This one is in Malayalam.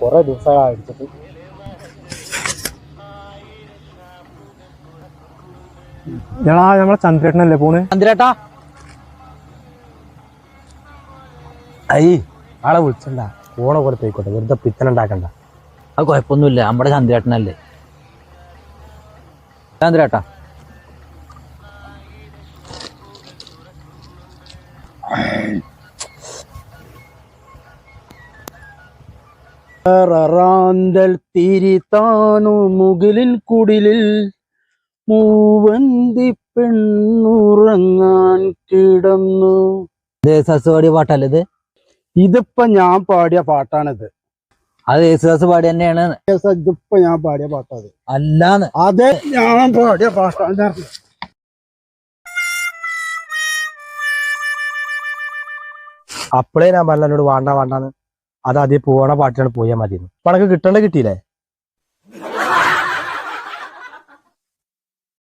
കൊറേ ദിവസമായി അടിച്ചിട്ട്. നമ്മളെ ചന്ദ്രേട്ടനല്ലേ പോണ്? ചന്ദ്രേട്ടാ അയ്യ ആളെ വിളിച്ചണ്ട, ഫോണെ കൂടെ പോയിക്കോട്ടെ, വെറുതെ പിത്തനുണ്ടാക്കണ്ട. അത് കുഴപ്പമൊന്നുമില്ല, നമ്മുടെ ചന്ദ്രേട്ടനല്ലേ. ചന്ദ്രേട്ടാ റാന്തൽ തിരിത്താണു മുകിലിൻ കുടിലിൽ മൂവന്തി പെണ്ണുറങ്ങാൻ കിടന്നു. യേശുദാസ് പാടിയ പാട്ടല്ലേ ഇത്? ഇതിപ്പോ ഞാൻ പാടിയ പാട്ടാണിത്. അത് യേശുദാസ് പാടി തന്നെയാണ്. ഇതിപ്പോ ഞാൻ പാടിയ പാട്ടത് അല്ലാന്ന്. അതെ, ഞാൻ പാടിയ പാട്ടാണ്. അപ്പളേ ഞാൻ പറഞ്ഞോട് വേണ്ട വേണ്ടാന്ന്. അത് ആദ്യം പോണ പാട്ടിലാണ് പോയാൽ മതി. പണക്ക് കിട്ടേണ്ട കിട്ടിയില്ലേ?